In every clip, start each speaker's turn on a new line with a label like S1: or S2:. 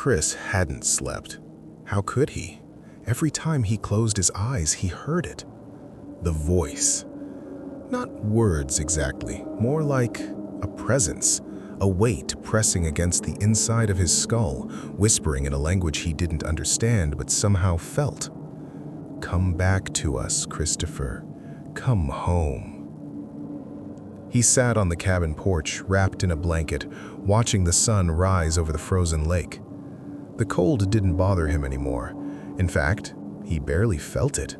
S1: Chris hadn't slept. How could he? Every time he closed his eyes, he heard it. The voice. Not words exactly, more like a presence, a weight pressing against the inside of his skull, whispering in a language he didn't understand but somehow felt. Come back to us, Christopher. Come home. He sat on the cabin porch, wrapped in a blanket, watching the sun rise over the frozen lake. The cold didn't bother him anymore. In fact, he barely felt it.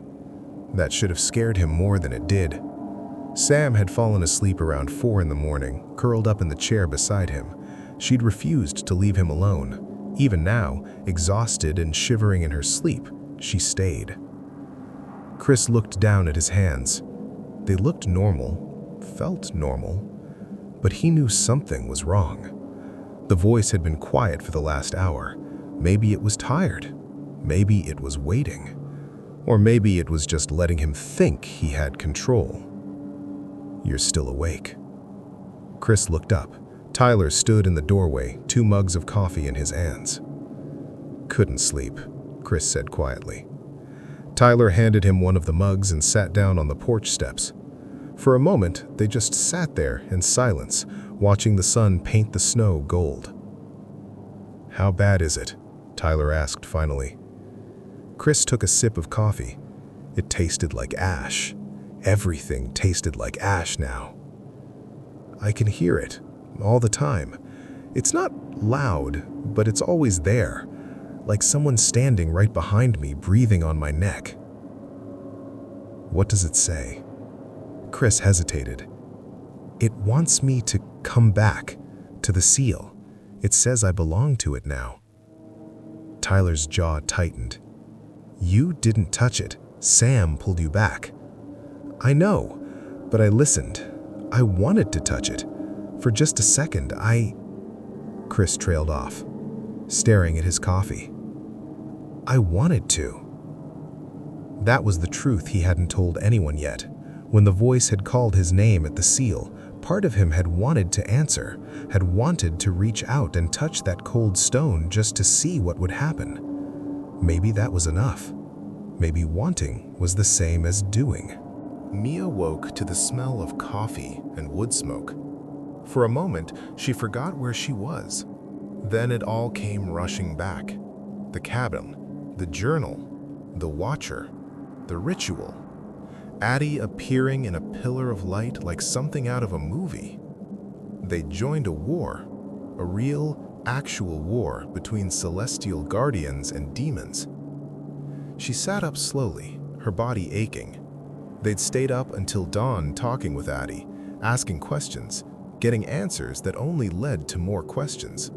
S1: That should have scared him more than it did. Sam had fallen asleep around 4 in the morning, curled up in the chair beside him. She'd refused to leave him alone. Even now, exhausted and shivering in her sleep, she stayed. Chris looked down at his hands. They looked normal, felt normal, but he knew something was wrong. The voice had been quiet for the last hour. Maybe it was tired. Maybe it was waiting. Or maybe it was just letting him think he had control. You're still awake. Chris looked up. Tyler stood in the doorway, 2 mugs of coffee in his hands. Couldn't sleep, Chris said quietly. Tyler handed him one of the mugs and sat down on the porch steps. For a moment, they just sat there in silence, watching the sun paint the snow gold. How bad is it? Tyler asked finally. Chris took a sip of coffee. It tasted like ash. Everything tasted like ash now. I can hear it, all the time. It's not loud, but it's always there, like someone standing right behind me, breathing on my neck. What does it say? Chris hesitated. It wants me to come back, to the seal. It says I belong to it now. Tyler's jaw tightened. You didn't touch it. Sam pulled you back. I know, but I listened. I wanted to touch it. For just a second, Chris trailed off, staring at his coffee. I wanted to. That was the truth he hadn't told anyone yet. When the voice had called his name at the seal, part of him had wanted to answer, had wanted to reach out and touch that cold stone just to see what would happen. Maybe that was enough. Maybe wanting was the same as doing. Mia woke to the smell of coffee and wood smoke. For a moment, she forgot where she was. Then it all came rushing back. The cabin, the journal, the watcher, the ritual. Addie appearing in a pillar of light like something out of a movie. They joined a war, a real, actual war between celestial guardians and demons. She sat up slowly, her body aching. They'd stayed up until dawn talking with Addie, asking questions, getting answers that only led to more questions.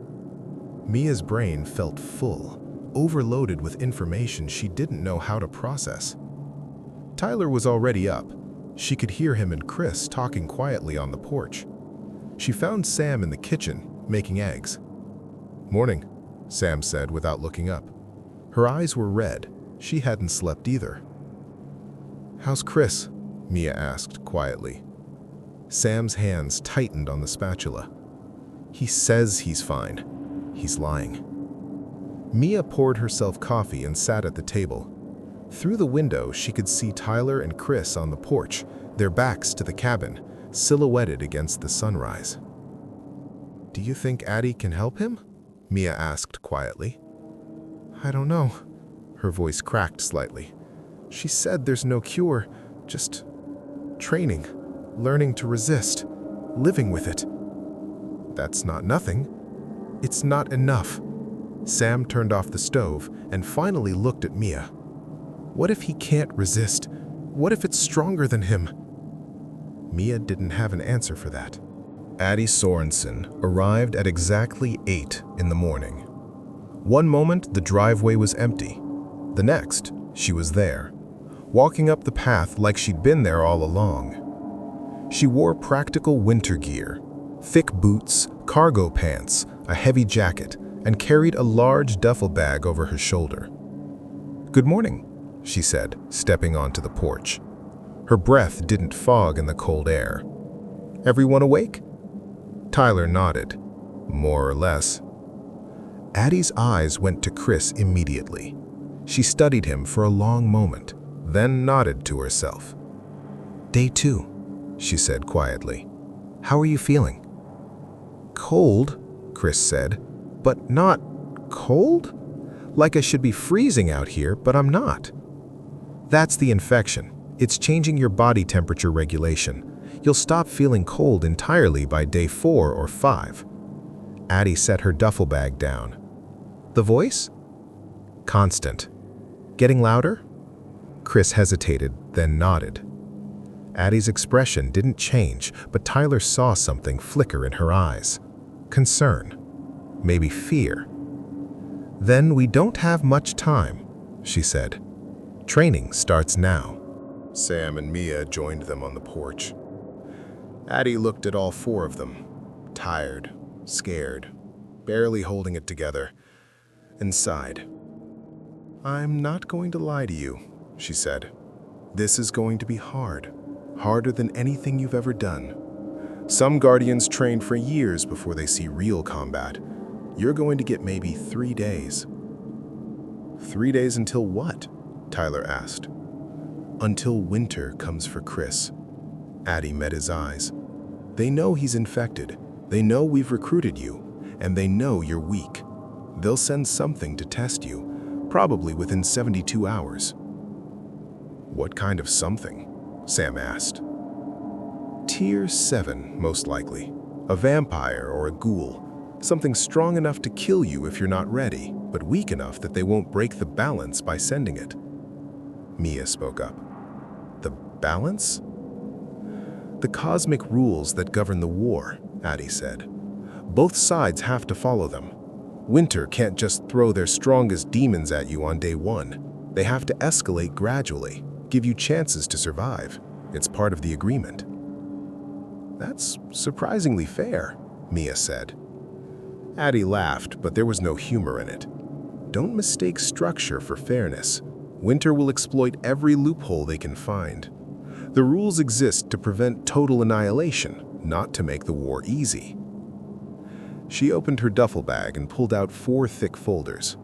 S1: Mia's brain felt full, overloaded with information she didn't know how to process. Tyler was already up. She could hear him and Chris talking quietly on the porch. She found Sam in the kitchen, making eggs. Morning, Sam said without looking up. Her eyes were red. She hadn't slept either. How's Chris? Mia asked quietly. Sam's hands tightened on the spatula. He says he's fine. He's lying. Mia poured herself coffee and sat at the table. Through the window, she could see Tyler and Chris on the porch, their backs to the cabin, silhouetted against the sunrise. Do you think Addie can help him? Mia asked quietly. I don't know. Her voice cracked slightly. She said there's no cure, just training, learning to resist, living with it. That's not nothing. It's not enough. Sam turned off the stove and finally looked at Mia. What if he can't resist? What if it's stronger than him? Mia didn't have an answer for that. Addie Sorenson arrived at exactly 8 in the morning. One moment, the driveway was empty. The next, she was there, walking up the path like she'd been there all along. She wore practical winter gear, thick boots, cargo pants, a heavy jacket, and carried a large duffel bag over her shoulder. Good morning, she said, stepping onto the porch. Her breath didn't fog in the cold air. Everyone awake? Tyler nodded, more or less. Addie's eyes went to Chris immediately. She studied him for a long moment, then nodded to herself. "Day 2, she said quietly. "How are you feeling?" "Cold," Chris said, "but not cold? Like I should be freezing out here, but I'm not." "That's the infection. It's changing your body temperature regulation. You'll stop feeling cold entirely by day 4 or 5. Addie set her duffel bag down. "The voice?" "Constant. Getting louder?" Chris hesitated, then nodded. Addie's expression didn't change, but Tyler saw something flicker in her eyes. Concern. Maybe fear. "Then we don't have much time," she said. "Training starts now." Sam and Mia joined them on the porch. Addie looked at all 4 of them, tired, scared, barely holding it together, and sighed. "I'm not going to lie to you," she said. "This is going to be hard, harder than anything you've ever done. Some Guardians train for years before they see real combat. You're going to get maybe 3 days." "3 days until what?" Tyler asked. "Until winter comes for Chris." Addie met his eyes. "They know he's infected. They know we've recruited you, and they know you're weak. They'll send something to test you, probably within 72 hours. "What kind of something?" Sam asked. "Tier 7, most likely. A vampire or a ghoul. Something strong enough to kill you if you're not ready, but weak enough that they won't break the balance by sending it." Mia spoke up. "The balance?" "The cosmic rules that govern the war," Addie said. "Both sides have to follow them. Winter can't just throw their strongest demons at you on day 1. They have to escalate gradually, give you chances to survive. It's part of the agreement." "That's surprisingly fair," Mia said. Addie laughed, but there was no humor in it. "Don't mistake structure for fairness. Winter will exploit every loophole they can find. The rules exist to prevent total annihilation, not to make the war easy." She opened her duffel bag and pulled out 4 thick folders.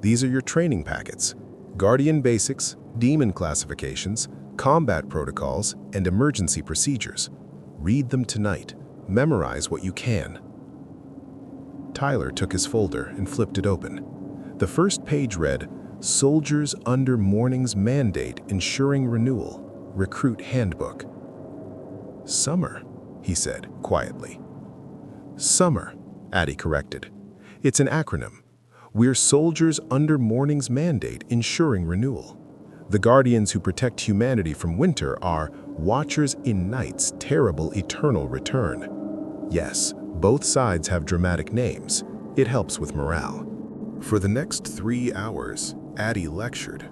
S1: "These are your training packets. Guardian basics, demon classifications, combat protocols, and emergency procedures. Read them tonight. Memorize what you can." Tyler took his folder and flipped it open. The first page read, "Soldiers under morning's mandate ensuring renewal. Recruit handbook." "Summer," he said quietly. "Summer," Addie corrected. "It's an acronym. We're soldiers under morning's mandate ensuring renewal. The guardians who protect humanity from winter are watchers in night's terrible eternal return." Yes, both sides have dramatic names. It helps with morale. For the next 3 hours, Addie lectured.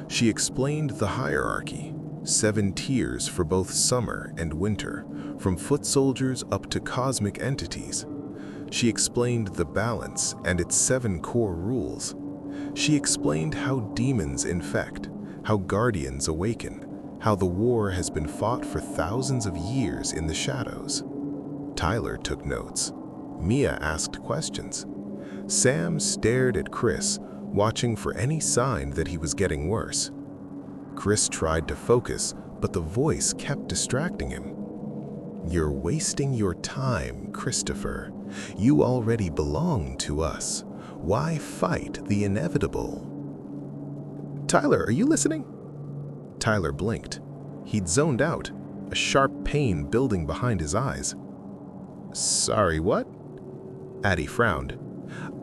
S1: She explained the hierarchy, 7 tiers for both summer and winter, from foot soldiers up to cosmic entities. She explained the balance and its 7 core rules. She explained how demons infect, how guardians awaken, how the war has been fought for thousands of years in the shadows. Tyler took notes. Mia asked questions. Sam stared at Chris, watching for any sign that he was getting worse. Chris tried to focus, but the voice kept distracting him. "You're wasting your time, Christopher. You already belong to us. Why fight the inevitable?" "Tyler, are you listening?" Tyler blinked. He'd zoned out, a sharp pain building behind his eyes. "Sorry, what?" Addie frowned.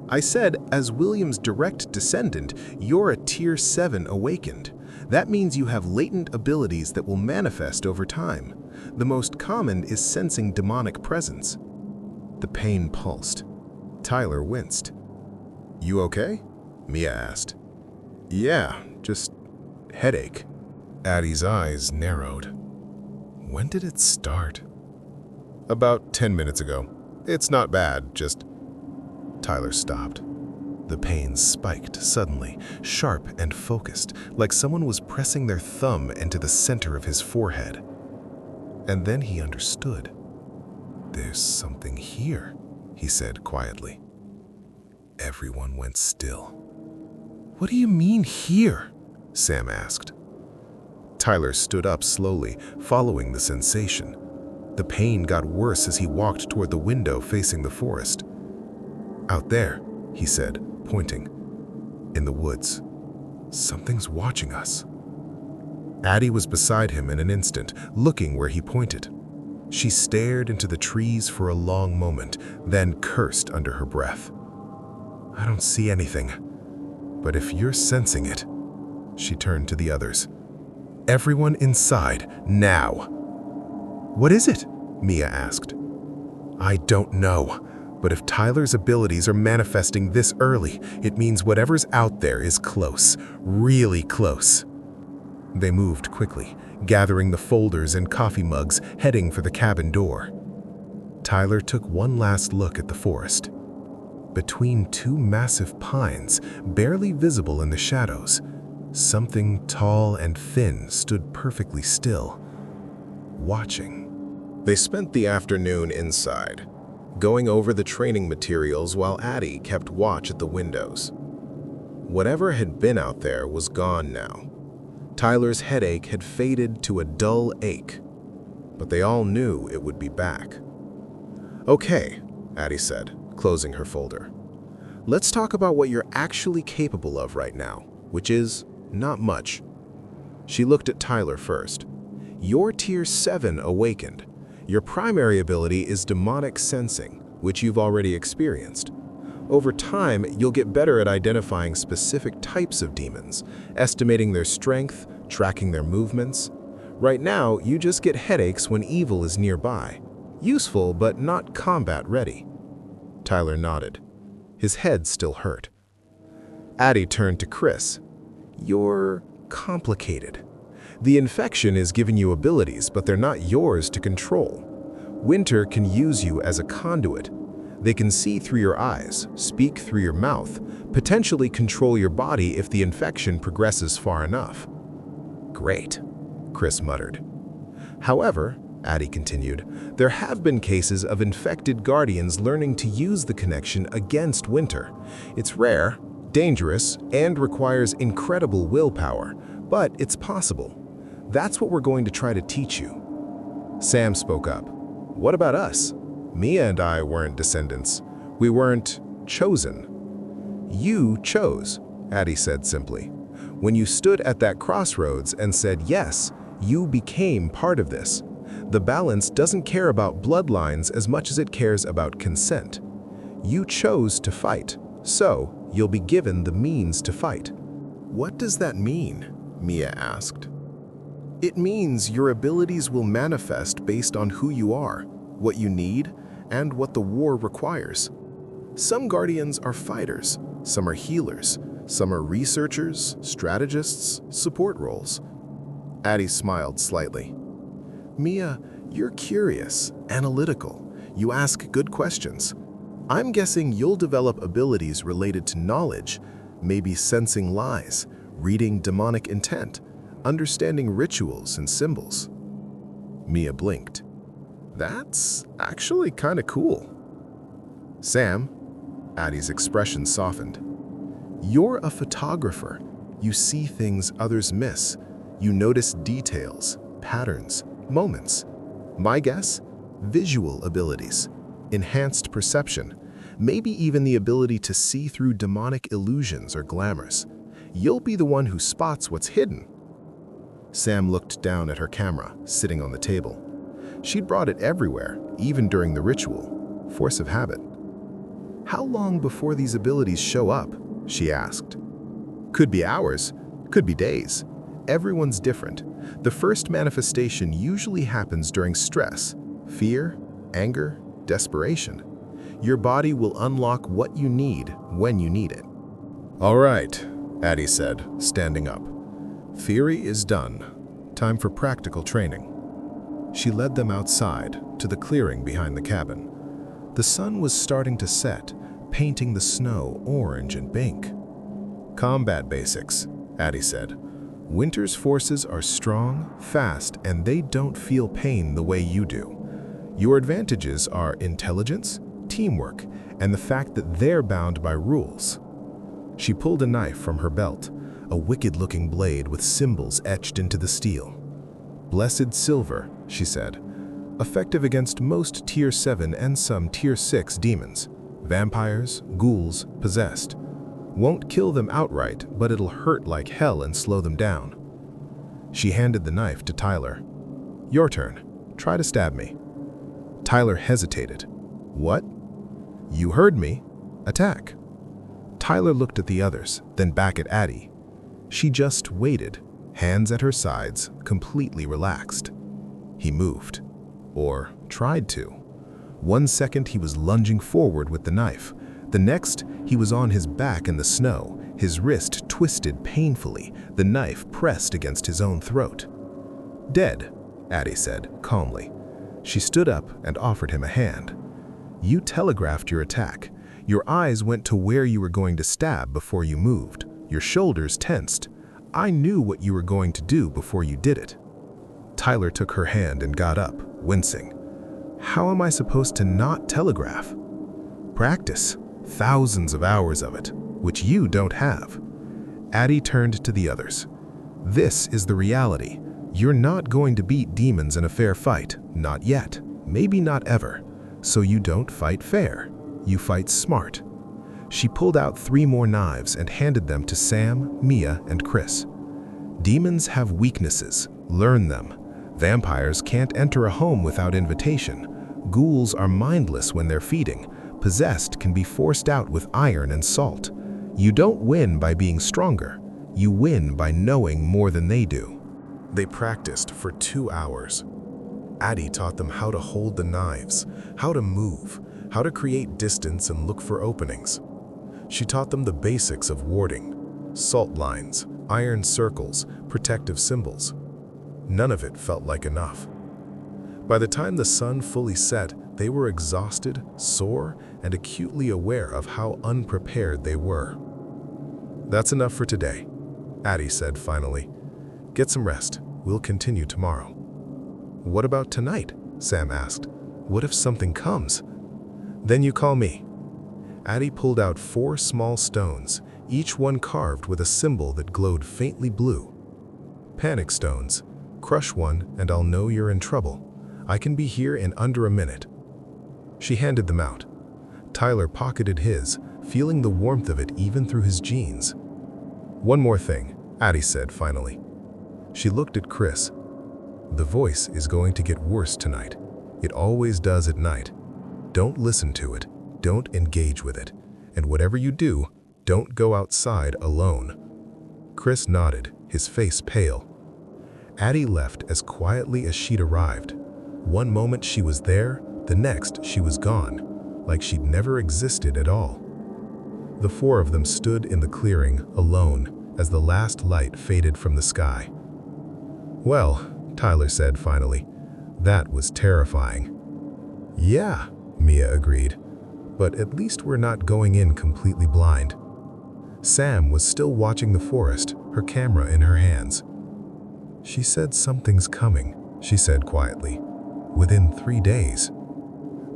S1: "I said, as William's direct descendant, you're a Tier 7 awakened. That means you have latent abilities that will manifest over time. The most common is sensing demonic presence." The pain pulsed. Tyler winced. "You okay?" Mia asked. "Yeah, just headache." Addie's eyes narrowed. "When did it start?" "About 10 minutes ago. It's not bad, just..." Tyler stopped. The pain spiked suddenly, sharp and focused, like someone was pressing their thumb into the center of his forehead. And then he understood. "There's something here," he said quietly. Everyone went still. "What do you mean here?" Sam asked. Tyler stood up slowly, following the sensation. The pain got worse as he walked toward the window facing the forest. "Out there," he said, pointing. "In the woods. Something's watching us." Addie was beside him in an instant, looking where he pointed. She stared into the trees for a long moment, then cursed under her breath. "I don't see anything, but if you're sensing it..." She turned to the others. "Everyone inside, now." "What is it?" Mia asked. "I don't know, but if Tyler's abilities are manifesting this early, it means whatever's out there is close, really close." They moved quickly, gathering the folders and coffee mugs, heading for the cabin door. Tyler took one last look at the forest. Between two massive pines, barely visible in the shadows, something tall and thin stood perfectly still, watching. They spent the afternoon inside, going over the training materials while Addie kept watch at the windows. Whatever had been out there was gone now. Tyler's headache had faded to a dull ache, but they all knew it would be back. "Okay," Addie said, closing her folder. "Let's talk about what you're actually capable of right now, which is not much." She looked at Tyler first. "You're Tier 7 awakened. Your primary ability is demonic sensing, which you've already experienced. Over time, you'll get better at identifying specific types of demons, estimating their strength, tracking their movements. Right now, you just get headaches when evil is nearby. Useful, but not combat ready." Tyler nodded. His head still hurt. Addie turned to Chris. "You're complicated. The infection is giving you abilities, but they're not yours to control. Winter can use you as a conduit. They can see through your eyes, speak through your mouth, potentially control your body if the infection progresses far enough." "Great," Chris muttered. "However," Addie continued, "there have been cases of infected guardians learning to use the connection against Winter. It's rare, dangerous, and requires incredible willpower, but it's possible. That's what we're going to try to teach you." Sam spoke up. "What about us? Mia and I weren't descendants. We weren't chosen." "You chose," Addie said simply. "When you stood at that crossroads and said yes, you became part of this. The balance doesn't care about bloodlines as much as it cares about consent. You chose to fight, so you'll be given the means to fight." "What does that mean?" Mia asked. "It means your abilities will manifest based on who you are, what you need, and what the war requires. Some guardians are fighters, some are healers, some are researchers, strategists, support roles." Addie smiled slightly. "Mia, you're curious, analytical. You ask good questions. I'm guessing you'll develop abilities related to knowledge, maybe sensing lies, reading demonic intent, understanding rituals and symbols." Mia blinked. "That's actually kind of cool." "Sam," Addie's expression softened. "You're a photographer. You see things others miss. You notice details, patterns, moments. My guess? Visual abilities, enhanced perception, maybe even the ability to see through demonic illusions or glamours. You'll be the one who spots what's hidden." Sam looked down at her camera, sitting on the table. She'd brought it everywhere, even during the ritual. Force of habit. "How long before these abilities show up?" she asked. "Could be hours, could be days. Everyone's different. The first manifestation usually happens during stress, fear, anger, desperation. Your body will unlock what you need when you need it." "All right," Addie said, standing up. "Theory is done. Time for practical training." She led them outside, to the clearing behind the cabin. The sun was starting to set, painting the snow orange and pink. "Combat basics," Addie said. "Winter's forces are strong, fast, and they don't feel pain the way you do. Your advantages are intelligence, teamwork and the fact that they're bound by rules. She pulled a knife from her belt, a wicked-looking blade with symbols etched into the steel. "Blessed silver," she said. "Effective against most Tier 7 and some Tier 6 demons. Vampires, ghouls, possessed. Won't kill them outright, but it'll hurt like hell and slow them down." She handed the knife to Tyler. "Your turn. Try to stab me." Tyler hesitated. "What?" "You heard me. Attack." Tyler looked at the others, then back at Addie. She just waited, hands at her sides, completely relaxed. He moved. Or tried to. 1 second he was lunging forward with the knife. The next, he was on his back in the snow, his wrist twisted painfully, the knife pressed against his own throat. "Dead," Addie said, calmly. She stood up and offered him a hand. "You telegraphed your attack. Your eyes went to where you were going to stab before you moved. Your shoulders tensed. I knew what you were going to do before you did it." Tyler took her hand and got up, wincing. "How am I supposed to not telegraph?" "Practice. Thousands of hours of it, which you don't have." Addie turned to the others. "This is the reality. You're not going to beat demons in a fair fight. Not yet. Maybe not ever. So you don't fight fair. You fight smart." She pulled out 3 more knives and handed them to Sam, Mia, and Chris. "Demons have weaknesses. Learn them. Vampires can't enter a home without invitation. Ghouls are mindless when they're feeding. Possessed can be forced out with iron and salt. You don't win by being stronger. You win by knowing more than they do." They practiced for 2 hours. Addie taught them how to hold the knives, how to move, how to create distance and look for openings. She taught them the basics of warding, salt lines, iron circles, protective symbols. None of it felt like enough. By the time the sun fully set, they were exhausted, sore, and acutely aware of how unprepared they were. "That's enough for today," Addie said finally. "Get some rest. We'll continue tomorrow." "What about tonight?" Sam asked. "What if something comes?" "Then you call me." Addie pulled out 4 small stones, each one carved with a symbol that glowed faintly blue. "Panic stones. Crush one and I'll know you're in trouble. I can be here in under a minute." She handed them out. Tyler pocketed his, feeling the warmth of it even through his jeans. "One more thing," Addie said finally. She looked at Chris. "The voice is going to get worse tonight. It always does at night. Don't listen to it. Don't engage with it. And whatever you do, don't go outside alone." Chris nodded, his face pale. Addie left as quietly as she'd arrived. One moment she was there, the next she was gone, like she'd never existed at all. The 4 of them stood in the clearing, alone, as the last light faded from the sky. "Well," Tyler said finally, "that was terrifying." "Yeah," Mia agreed, "but at least we're not going in completely blind." Sam was still watching the forest, her camera in her hands. "She said something's coming," she said quietly. "Within 3 days."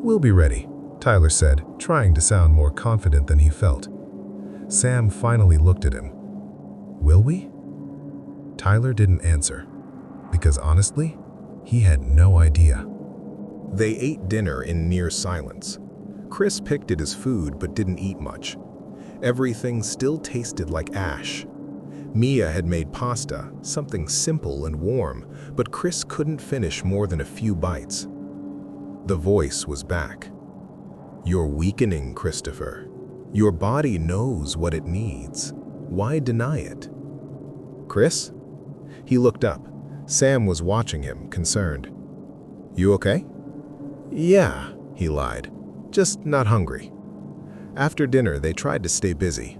S1: "We'll be ready," Tyler said, trying to sound more confident than he felt. Sam finally looked at him. "Will we?" Tyler didn't answer, because honestly, he had no idea. They ate dinner in near silence. Chris picked at his food but didn't eat much. Everything still tasted like ash. Mia had made pasta, something simple and warm, but Chris couldn't finish more than a few bites. The voice was back. "You're weakening, Christopher. Your body knows what it needs. Why deny it?" "Chris?" He looked up. Sam was watching him, concerned. "You okay?" "Yeah," he lied. "Just not hungry." After dinner, they tried to stay busy.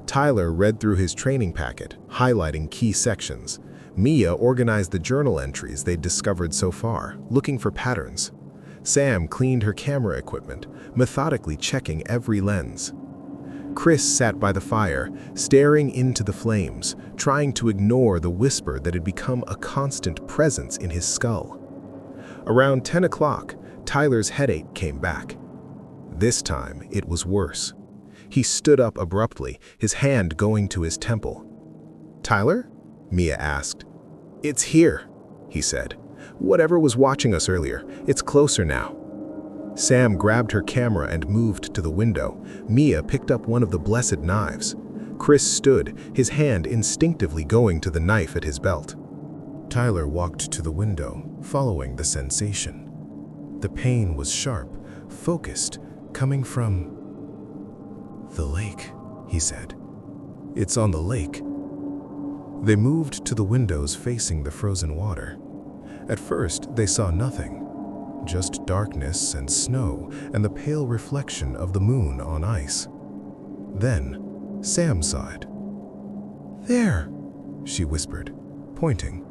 S1: Tyler read through his training packet, highlighting key sections. Mia organized the journal entries they'd discovered so far, looking for patterns. Sam cleaned her camera equipment, methodically checking every lens. Chris sat by the fire, staring into the flames, trying to ignore the whisper that had become a constant presence in his skull. Around 10 o'clock, Tyler's headache came back. This time, it was worse. He stood up abruptly, his hand going to his temple. "Tyler?" Mia asked. "It's here," he said. "Whatever was watching us earlier, it's closer now." Sam grabbed her camera and moved to the window. Mia picked up one of the blessed knives. Chris stood, his hand instinctively going to the knife at his belt. Tyler walked to the window, following the sensation. The pain was sharp, focused, coming from the lake, he said. "It's on the lake." They moved to the windows facing the frozen water. At first, they saw nothing, just darkness and snow and the pale reflection of the moon on ice. Then, Sam saw it. "There," she whispered, pointing.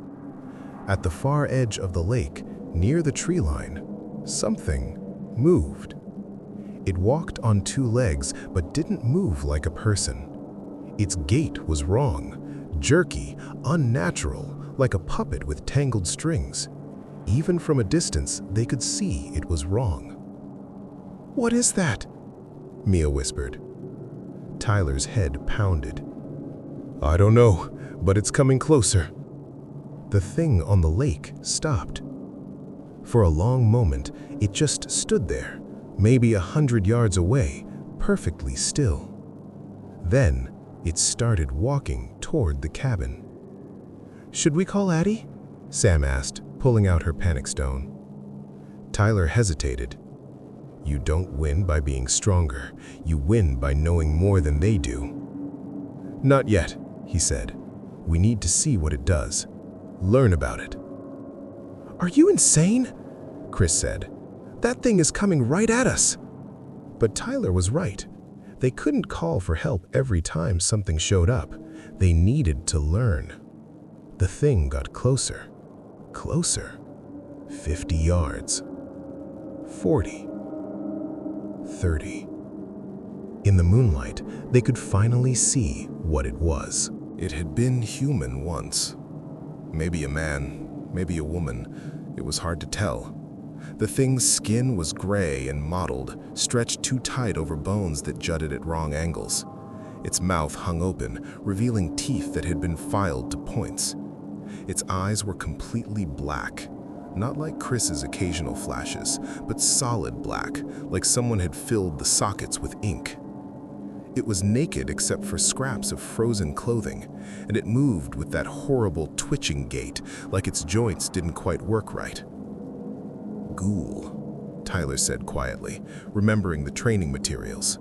S1: At the far edge of the lake, near the tree line, something moved. It walked on two legs but didn't move like a person. Its gait was wrong, jerky, unnatural, like a puppet with tangled strings. Even from a distance, they could see it was wrong. "What is that?" Mia whispered. Tyler's head pounded. "I don't know, but it's coming closer." The thing on the lake stopped. For a long moment, it just stood there, maybe 100 yards away, perfectly still. Then, it started walking toward the cabin. "Should we call Addie?" Sam asked, pulling out her panic stone. Tyler hesitated. "You don't win by being stronger. You win by knowing more than they do." "Not yet," he said. "We need to see what it does. Learn about it." "Are you insane?" Chris said. "That thing is coming right at us." But Tyler was right. They couldn't call for help every time something showed up. They needed to learn. The thing got closer. Closer. 50 yards. 40. 30. In the moonlight, they could finally see what it was. It had been human once. Maybe a man, maybe a woman. It was hard to tell. The thing's skin was gray and mottled, stretched too tight over bones that jutted at wrong angles. Its mouth hung open, revealing teeth that had been filed to points. Its eyes were completely black, not like Chris's occasional flashes, but solid black, like someone had filled the sockets with ink. It was naked except for scraps of frozen clothing, and it moved with that horrible twitching gait, like its joints didn't quite work right. "Ghoul," Tyler said quietly, remembering the training materials.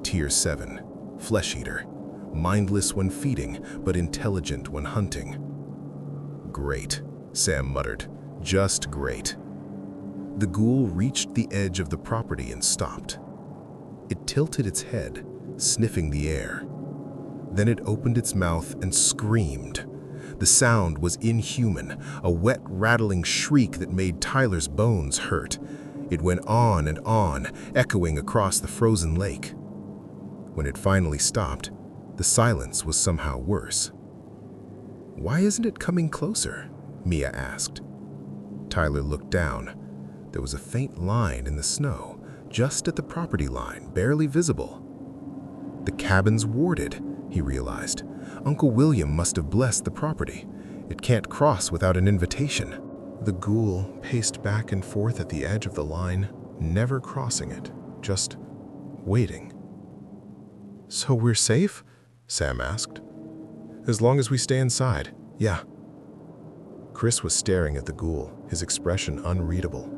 S1: Tier 7, flesh eater, mindless when feeding, but intelligent when hunting. "Great," Sam muttered, "just great." The ghoul reached the edge of the property and stopped. It tilted its head, sniffing the air. Then it opened its mouth and screamed. The sound was inhuman, a wet, rattling shriek that made Tyler's bones hurt. It went on and on, echoing across the frozen lake. When it finally stopped, the silence was somehow worse. "Why isn't it coming closer?" Mia asked. Tyler looked down. There was a faint line in the snow, just at the property line, barely visible. The cabin's warded, he realized. Uncle William must have blessed the property. It can't cross without an invitation. The ghoul paced back and forth at the edge of the line, never crossing it, just waiting. "So we're safe?" Sam asked. "As long as we stay inside, yeah." Chris was staring at the ghoul, his expression unreadable.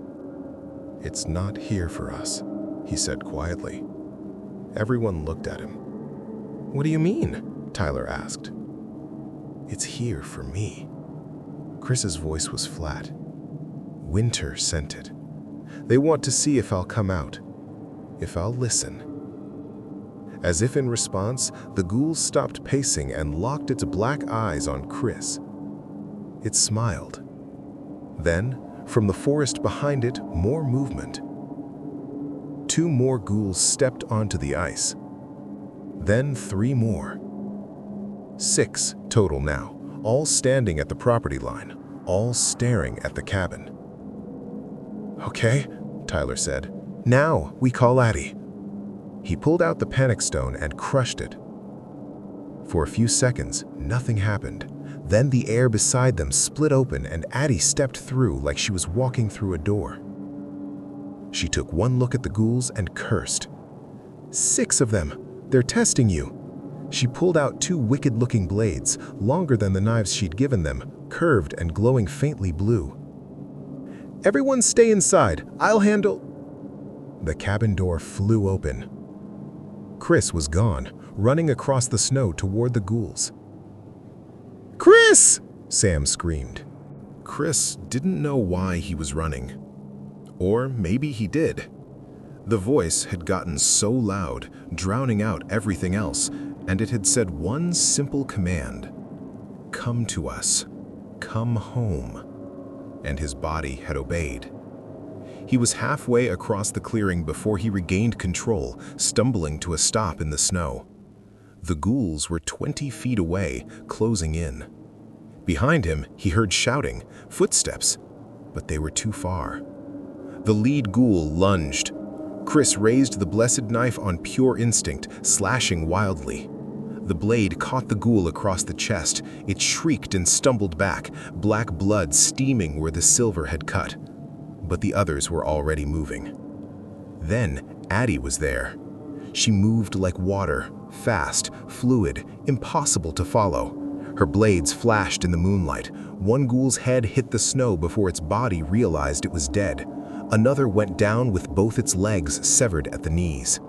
S1: "It's not here for us," he said quietly. Everyone looked at him. "What do you mean?" Tyler asked. "It's here for me." Chris's voice was flat. "Winter sent it. They want to see if I'll come out, if I'll listen." As if in response, the ghoul stopped pacing and locked its black eyes on Chris. It smiled. Then, from the forest behind it, more movement. 2 more ghouls stepped onto the ice. Then 3 more. 6 total now, all standing at the property line, all staring at the cabin. "Okay," Tyler said. "Now we call Addie." He pulled out the panic stone and crushed it. For a few seconds, nothing happened. Then the air beside them split open and Addie stepped through like she was walking through a door. She took one look at the ghouls and cursed. 6 of them! They're testing you! She pulled out 2 wicked-looking blades, longer than the knives she'd given them, curved and glowing faintly blue. Everyone stay inside. I'll handle... The cabin door flew open. Chris was gone, running across the snow toward the ghouls. "Chris!" Sam screamed. Chris didn't know why he was running. Or maybe he did. The voice had gotten so loud, drowning out everything else, and it had said one simple command. "Come to us. Come home." And his body had obeyed. He was halfway across the clearing before he regained control, stumbling to a stop in the snow. The ghouls were 20 feet away, closing in. Behind him, he heard shouting, footsteps, but they were too far. The lead ghoul lunged. Chris raised the blessed knife on pure instinct, slashing wildly. The blade caught the ghoul across the chest. It shrieked and stumbled back, black blood steaming where the silver had cut. But the others were already moving. Then Addie was there. She moved like water, fast, fluid, impossible to follow. Her blades flashed in the moonlight. One ghoul's head hit the snow before its body realized it was dead. Another went down with both its legs severed at the knees.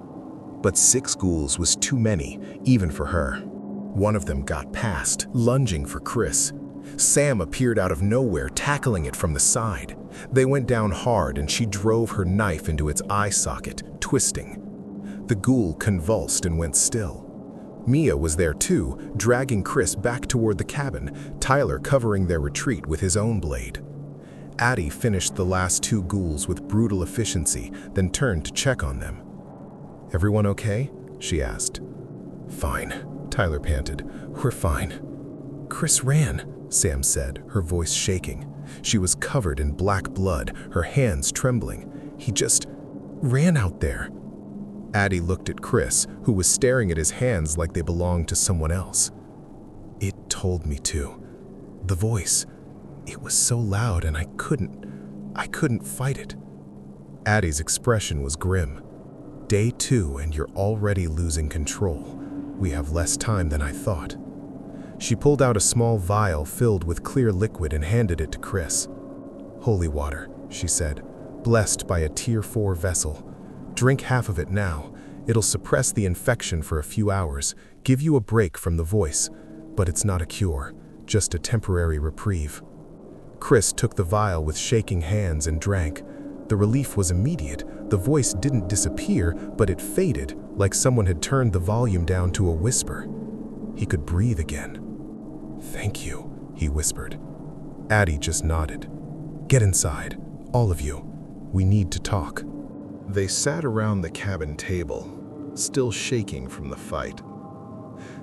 S1: But 6 ghouls was too many, even for her. One of them got past, lunging for Chris. Sam appeared out of nowhere, tackling it from the side. They went down hard and she drove her knife into its eye socket, twisting. The ghoul convulsed and went still. Mia was there too, dragging Chris back toward the cabin, Tyler covering their retreat with his own blade. Addie finished the last 2 ghouls with brutal efficiency, then turned to check on them. "Everyone okay?" she asked. "Fine," Tyler panted. "We're fine." "Chris ran," Sam said, her voice shaking. She was covered in black blood, her hands trembling. "He just ran out there." Addie looked at Chris, who was staring at his hands like they belonged to someone else. "It told me to. The voice. It was so loud and I couldn't fight it." Addie's expression was grim. "Day 2 and you're already losing control. We have less time than I thought." She pulled out a small vial filled with clear liquid and handed it to Chris. "Holy water," she said, "blessed by a Tier 4 vessel. Drink half of it now. It'll suppress the infection for a few hours, give you a break from the voice, but it's not a cure, just a temporary reprieve." Chris took the vial with shaking hands and drank. The relief was immediate. The voice didn't disappear, but it faded, like someone had turned the volume down to a whisper. He could breathe again. "Thank you," he whispered. Addie just nodded. "Get inside, all of you. We need to talk." They sat around the cabin table, still shaking from the fight.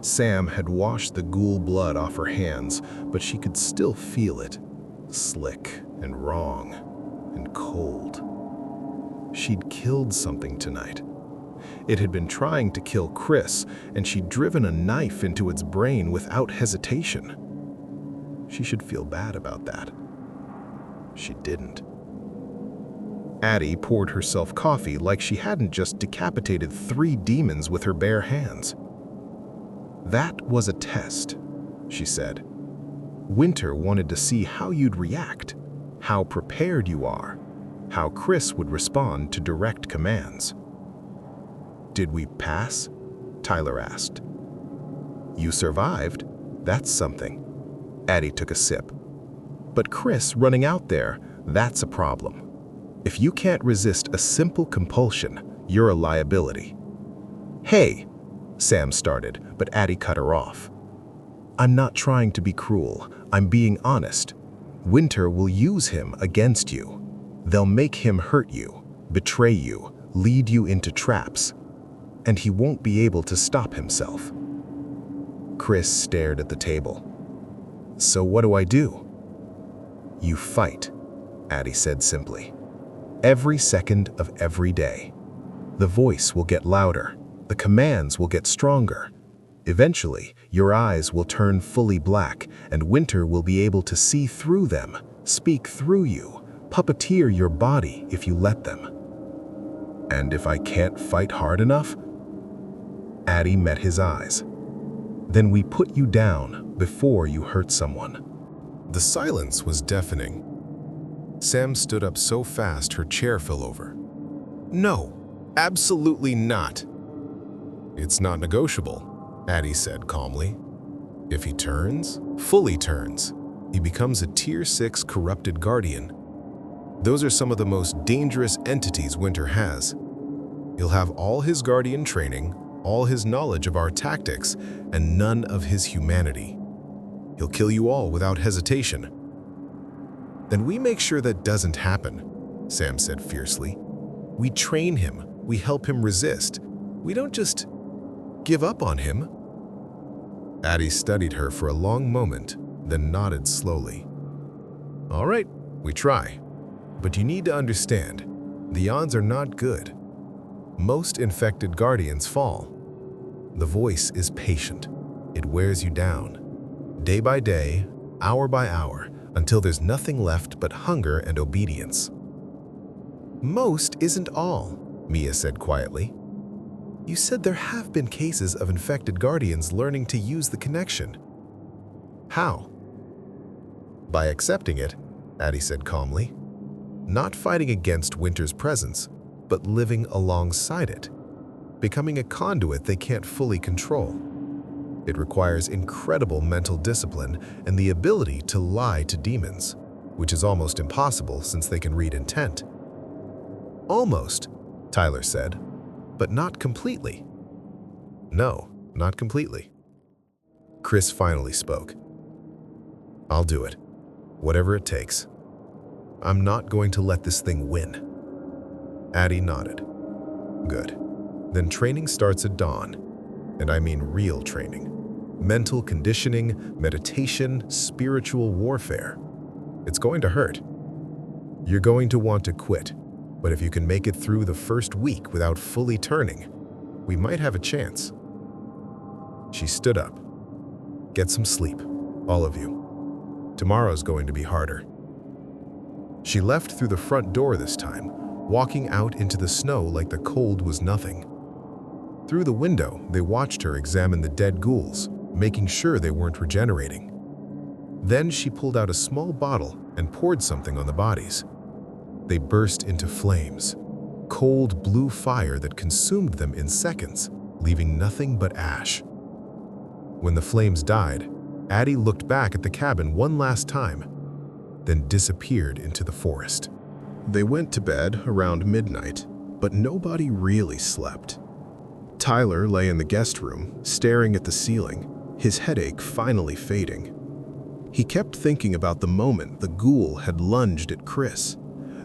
S1: Sam had washed the ghoul blood off her hands, but she could still feel it, slick and wrong and cold. She'd killed something tonight. It had been trying to kill Chris, and she'd driven a knife into its brain without hesitation. She should feel bad about that. She didn't. Addie poured herself coffee like she hadn't just decapitated 3 demons with her bare hands. "That was a test," she said. "Winter wanted to see how you'd react, how prepared you are, how Chris would respond to direct commands." "Did we pass?" Tyler asked. "You survived. That's something." Addie took a sip. "But Chris running out there, that's a problem. If you can't resist a simple compulsion, you're a liability." "Hey," Sam started, but Addie cut her off. "I'm not trying to be cruel. I'm being honest. Winter will use him against you. They'll make him hurt you, betray you, lead you into traps. And he won't be able to stop himself." Chris stared at the table. "So what do I do?" "You fight," Addie said simply. "Every second of every day. The voice will get louder, The commands will get stronger. Eventually, your eyes will turn fully black, and Winter will be able to see through them, speak through you, puppeteer your body if you let them. And if I can't fight hard enough? Addie met his eyes. Then we put you down before you hurt someone. The silence was deafening. Sam stood up so fast her chair fell over. No, absolutely not. It's not negotiable, Addie said calmly. If he turns, fully turns, he becomes a Tier 6 corrupted guardian. Those are some of the most dangerous entities Winter has. He'll have all his guardian training, all his knowledge of our tactics, and none of his humanity. He'll kill you all without hesitation. Then we make sure that doesn't happen, Sam said fiercely. We train him, we help him resist. We don't just give up on him. Addie studied her for a long moment, then nodded slowly. All right, we try. But you need to understand, the odds are not good. Most infected guardians fall. The voice is patient. It wears you down. Day by day, hour by hour, until there's nothing left but hunger and obedience. Most isn't all, Mia said quietly. You said there have been cases of infected guardians learning to use the connection. How? By accepting it, Addie said calmly. Not fighting against Winter's presence, but living alongside it. Becoming a conduit they can't fully control. It requires incredible mental discipline and the ability to lie to demons, which is almost impossible since they can read intent. Almost, Tyler said, but not completely. No, not completely. Chris finally spoke. I'll do it, whatever it takes. I'm not going to let this thing win. Addie nodded. Good. Then training starts at dawn, and I mean real training. Mental conditioning, meditation, spiritual warfare. It's going to hurt. You're going to want to quit, but if you can make it through the first week without fully turning, we might have a chance. She stood up. Get some sleep, all of you. Tomorrow's going to be harder. She left through the front door this time, walking out into the snow like the cold was nothing. Through the window, they watched her examine the dead ghouls, making sure they weren't regenerating. Then she pulled out a small bottle and poured something on the bodies. They burst into flames, cold blue fire that consumed them in seconds, leaving nothing but ash. When the flames died, Addie looked back at the cabin one last time, then disappeared into the forest. They went to bed around midnight, but nobody really slept. Tyler lay in the guest room, staring at the ceiling, his headache finally fading. He kept thinking about the moment the ghoul had lunged at Chris,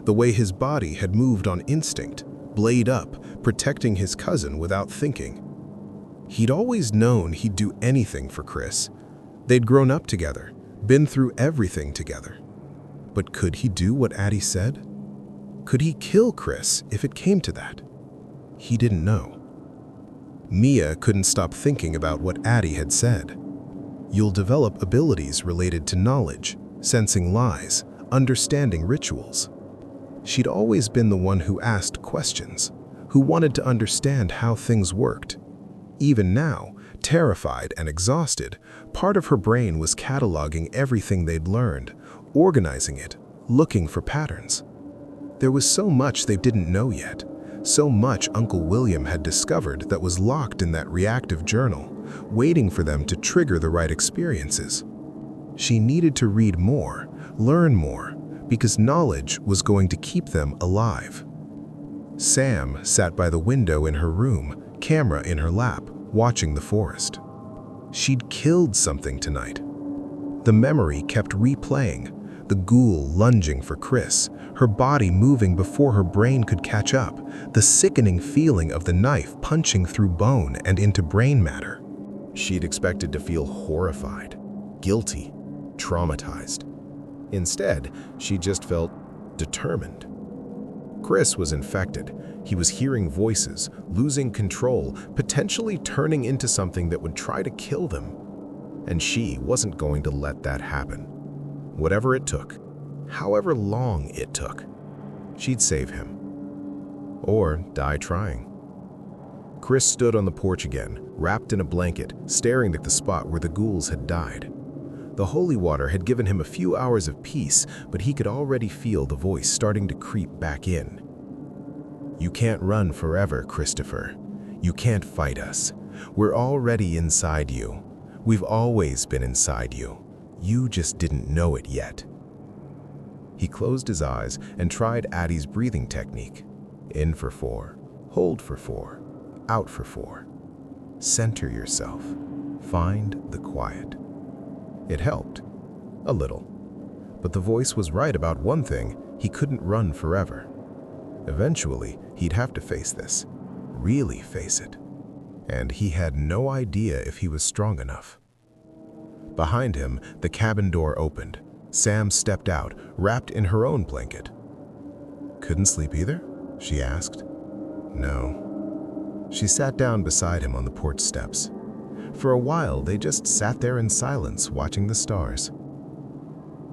S1: the way his body had moved on instinct, blade up, protecting his cousin without thinking. He'd always known he'd do anything for Chris. They'd grown up together, been through everything together. But could he do what Addie said? Could he kill Chris if it came to that? He didn't know. Mia couldn't stop thinking about what Addie had said. You'll develop abilities related to knowledge, sensing lies, understanding rituals. She'd always been the one who asked questions, who wanted to understand how things worked. Even now, terrified and exhausted, part of her brain was cataloging everything they'd learned, organizing it, looking for patterns. There was so much they didn't know yet, so much Uncle William had discovered that was locked in that reactive journal, waiting for them to trigger the right experiences. She needed to read more, learn more, because knowledge was going to keep them alive. Sam sat by the window in her room, camera in her lap, watching the forest. She'd killed something tonight. The memory kept replaying, the ghoul lunging for Chris, her body moving before her brain could catch up, the sickening feeling of the knife punching through bone and into brain matter. She'd expected to feel horrified, guilty, traumatized. Instead, she just felt determined. Chris was infected. He was hearing voices, losing control, potentially turning into something that would try to kill them. And she wasn't going to let that happen. Whatever it took, however long it took, she'd save him. Or die trying. Chris stood on the porch again, wrapped in a blanket, staring at the spot where the ghouls had died. The holy water had given him a few hours of peace, but he could already feel the voice starting to creep back in. "You can't run forever, Christopher. You can't fight us. We're already inside you. We've always been inside you. You just didn't know it yet." He closed his eyes and tried Addie's breathing technique. In for 4, hold for 4, out for 4. Center yourself. Find the quiet. It helped. A little. But the voice was right about one thing: he couldn't run forever. Eventually, he'd have to face this. Really face it. And he had no idea if he was strong enough. Behind him, the cabin door opened. Sam stepped out, wrapped in her own blanket. "Couldn't sleep either?" she asked. "No." She sat down beside him on the porch steps. For a while, they just sat there in silence, watching the stars.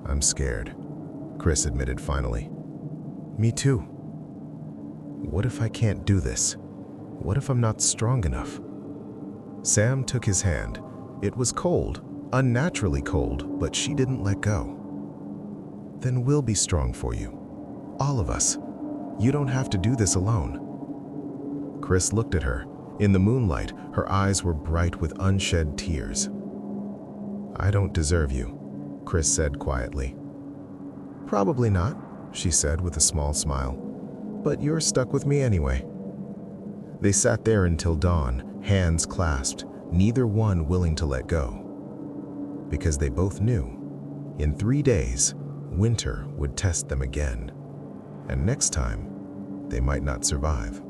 S1: "I'm scared," Chris admitted finally. "Me too. What if I can't do this? What if I'm not strong enough?" Sam took his hand. It was cold, unnaturally cold, but she didn't let go. "Then we'll be strong for you. All of us. You don't have to do this alone." Chris looked at her. In the moonlight, her eyes were bright with unshed tears. "I don't deserve you," Chris said quietly. "Probably not," she said with a small smile. "But you're stuck with me anyway." They sat there until dawn, hands clasped, neither one willing to let go. Because they both knew, in 3 days, winter would test them again. And next time, they might not survive.